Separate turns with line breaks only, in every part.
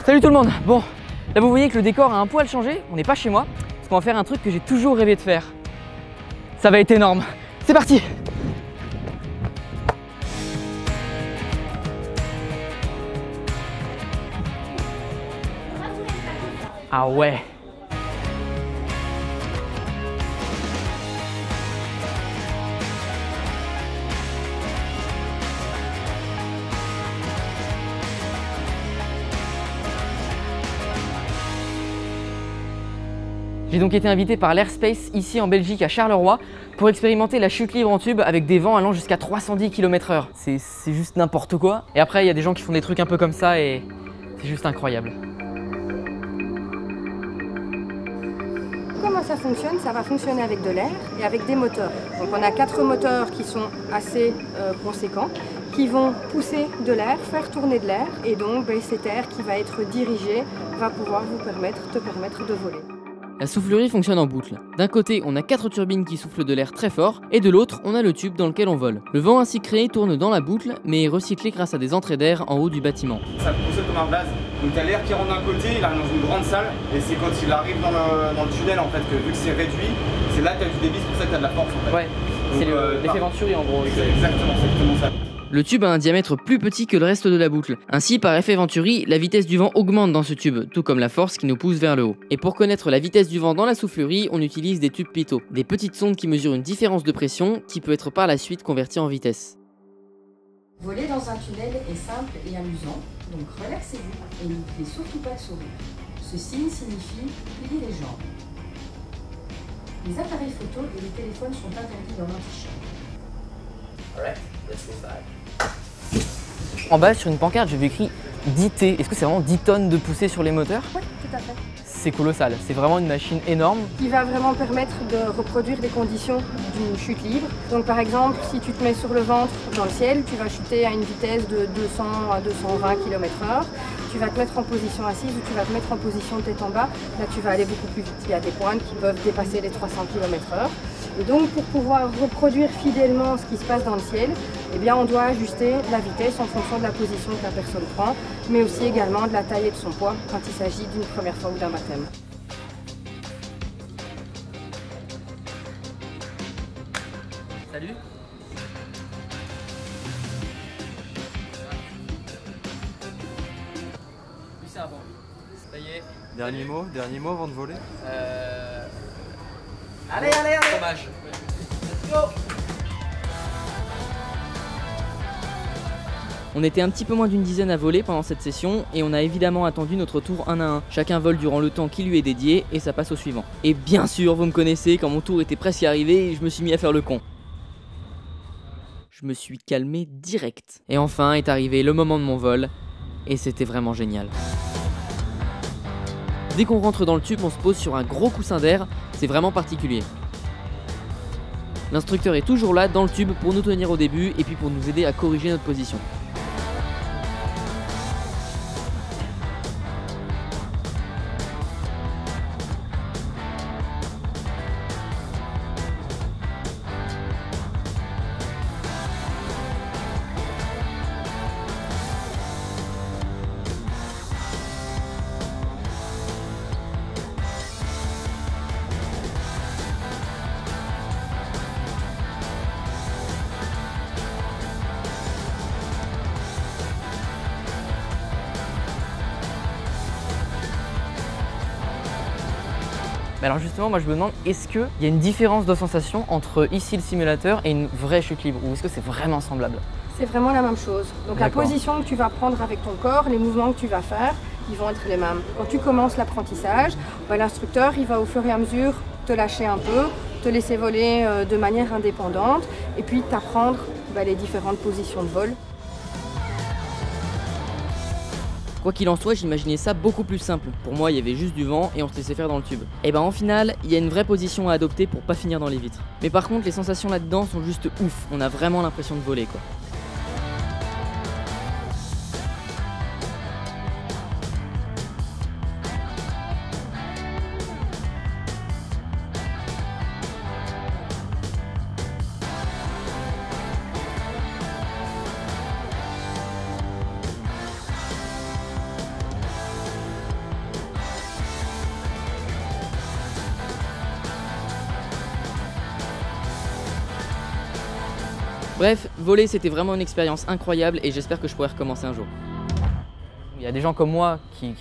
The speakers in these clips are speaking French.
Salut tout le monde. Bon, là vous voyez que le décor a un poil changé, on n'est pas chez moi, parce qu'on va faire un truc que j'ai toujours rêvé de faire. Ça va être énorme. C'est parti. Ah ouais. J'ai donc été invité par l'Airspace ici en Belgique à Charleroi pour expérimenter la chute libre en tube avec des vents allant jusqu'à 310 km/h. C'est juste n'importe quoi. Et après il y a des gens qui font des trucs un peu comme ça et c'est juste incroyable.
Comment ça fonctionne? Ça va fonctionner avec de l'air et avec des moteurs. Donc on a 4 moteurs qui sont assez conséquents, qui vont pousser de l'air, faire tourner de l'air, et donc cet air qui va être dirigé va pouvoir te permettre de voler.
La soufflerie fonctionne en boucle. D'un côté, on a 4 turbines qui soufflent de l'air très fort, et de l'autre, on a le tube dans lequel on vole. Le vent ainsi créé tourne dans la boucle, mais est recyclé grâce à des entrées d'air en haut du bâtiment.
Ça fonctionne comme un vase. Donc t'as l'air qui rentre d'un côté, il arrive dans une grande salle, et c'est quand il arrive dans le tunnel en fait, que vu que c'est réduit, c'est là que t'as du débit, c'est pour ça que t'as de la force en fait.
Ouais, c'est l'effet Venturi en gros.
C'est exactement ça.
Le tube a un diamètre plus petit que le reste de la boucle. Ainsi, par effet Venturi, la vitesse du vent augmente dans ce tube, tout comme la force qui nous pousse vers le haut. Et pour connaître la vitesse du vent dans la soufflerie, on utilise des tubes pitot, des petites sondes qui mesurent une différence de pression qui peut être par la suite convertie en vitesse.
Voler dans un tunnel est simple et amusant, donc relaxez-vous et n'oubliez surtout pas de sourire. Ce signe signifie plier les jambes. Les appareils photo et les téléphones sont interdits dans l'antichambre.
En bas, sur une pancarte, j'ai vu écrit 10 T. Est-ce que c'est vraiment 10 tonnes de poussée sur les moteurs?
Oui, tout à fait.
C'est colossal, c'est vraiment une machine énorme.
Qui va vraiment permettre de reproduire les conditions d'une chute libre. Donc par exemple, si tu te mets sur le ventre dans le ciel, tu vas chuter à une vitesse de 200 à 220 km/h. Tu vas te mettre en position assise ou tu vas te mettre en position tête en bas. Là, tu vas aller beaucoup plus vite. Il y a des pointes qui peuvent dépasser les 300 km/h. Et donc, pour pouvoir reproduire fidèlement ce qui se passe dans le ciel, eh bien, on doit ajuster la vitesse en fonction de la position que la personne prend, mais aussi également de la taille et de son poids quand il s'agit d'une première fois ou d'un baptême.
Salut. C'est un bon. Ça y est.
Dernier mot avant de voler.
Allez. Fromage. Let's go. On était un petit peu moins d'une dizaine à voler pendant cette session et on a évidemment attendu notre tour un à un. Chacun vole durant le temps qui lui est dédié et ça passe au suivant. Et bien sûr, vous me connaissez, quand mon tour était presque arrivé, je me suis mis à faire le con. Je me suis calmé direct. Et enfin est arrivé le moment de mon vol et c'était vraiment génial. Dès qu'on rentre dans le tube, on se pose sur un gros coussin d'air, c'est vraiment particulier. L'instructeur est toujours là dans le tube pour nous tenir au début et puis pour nous aider à corriger notre position. Mais alors justement, moi je me demande, est-ce qu'il y a une différence de sensation entre ici le simulateur et une vraie chute libre, ou est-ce que c'est vraiment semblable?
C'est vraiment la même chose. Donc la position que tu vas prendre avec ton corps, les mouvements que tu vas faire, ils vont être les mêmes. Quand tu commences l'apprentissage, l'instructeur il va au fur et à mesure te lâcher un peu, te laisser voler de manière indépendante et puis t'apprendre les différentes positions de vol.
Quoi qu'il en soit, j'imaginais ça beaucoup plus simple. Pour moi, il y avait juste du vent et on se laissait faire dans le tube. Et ben en final, il y a une vraie position à adopter pour pas finir dans les vitres. Mais par contre, les sensations là-dedans sont juste ouf. On a vraiment l'impression de voler quoi. Bref, voler c'était vraiment une expérience incroyable et j'espère que je pourrai recommencer un jour. Il y a des gens comme moi qui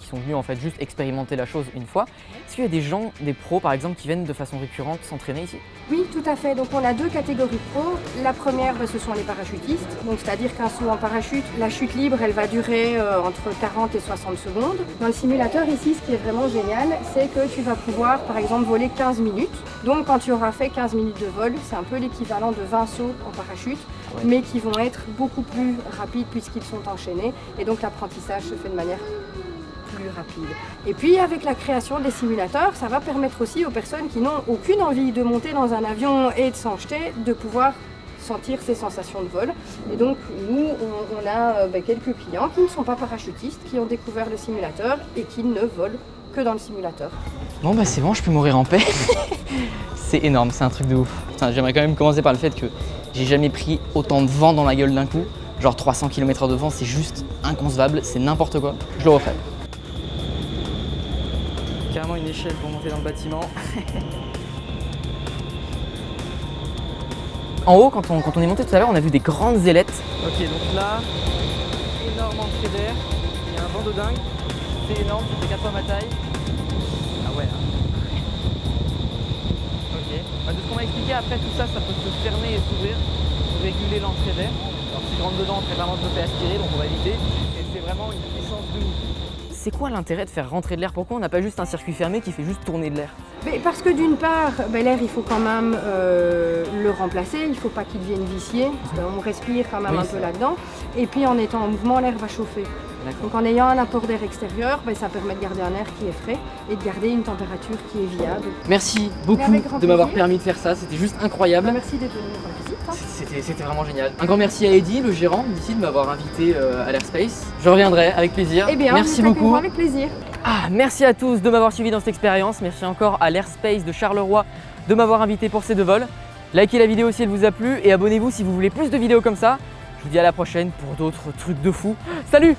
sont venus en fait juste expérimenter la chose une fois. Est-ce qu'il y a des gens, des pros par exemple, qui viennent de façon récurrente s'entraîner ici?
Oui, tout à fait. Donc on a deux catégories de pros. La première, ce sont les parachutistes. Donc c'est-à-dire qu'un saut en parachute, la chute libre, elle va durer entre 40 et 60 secondes. Dans le simulateur ici, ce qui est vraiment génial, c'est que tu vas pouvoir par exemple voler 15 minutes. Donc quand tu auras fait 15 minutes de vol, c'est un peu l'équivalent de 20 sauts en parachute, mais qui vont être beaucoup plus rapides puisqu'ils sont enchaînés. Et donc l'apprentissage se fait de manière plus rapide. Et puis avec la création des simulateurs, ça va permettre aussi aux personnes qui n'ont aucune envie de monter dans un avion et de s'en jeter, de pouvoir sentir ces sensations de vol. Et donc nous, on a quelques clients qui ne sont pas parachutistes, qui ont découvert le simulateur et qui ne volent que dans le simulateur.
Bon bah c'est bon, je peux mourir en paix. C'est énorme, c'est un truc de ouf. J'aimerais quand même commencer par le fait que j'ai jamais pris autant de vent dans la gueule d'un coup. Genre 300 km/h de vent, c'est juste inconcevable, c'est n'importe quoi. Je le referai. Carrément une échelle pour monter dans le bâtiment. En haut, quand on est monté tout à l'heure, on a vu des grandes ailettes. Ok, donc là, énorme entrée d'air, il y a un vent de dingue, c'est énorme, ça fait 4 fois ma taille. Ah ouais. Ok, bah, de ce qu'on m'a expliqué, après tout ça, ça peut se fermer et s'ouvrir pour réguler l'entrée d'air. Alors si je rentre dedans, très clairement je me fais aspirer, donc on va éviter. Et c'est vraiment une puissance de ouf. C'est quoi l'intérêt de faire rentrer de l'air? Pourquoi on n'a pas juste un circuit fermé qui fait juste tourner de l'air?
Parce que d'une part, l'air il faut quand même le remplacer, il ne faut pas qu'il devienne vicié, parce qu'on respire quand même un peu là-dedans. Et puis en étant en mouvement, l'air va chauffer. Donc en ayant un apport d'air extérieur, ça permet de garder un air qui est frais et de garder une température qui est viable.
Merci beaucoup de m'avoir permis de faire ça, c'était juste incroyable.
Merci d'être venu nous rendre visite.
C'était vraiment génial. Un grand merci à Eddy, le gérant d'ici, de m'avoir invité à l'Airspace. Je reviendrai avec plaisir.
Eh bien,
merci beaucoup.
Avec plaisir.
Merci à tous de m'avoir suivi dans cette expérience. Merci encore à l'Airspace de Charleroi de m'avoir invité pour ces 2 vols. Likez la vidéo si elle vous a plu et abonnez-vous si vous voulez plus de vidéos comme ça. Je vous dis à la prochaine pour d'autres trucs de fou. Salut!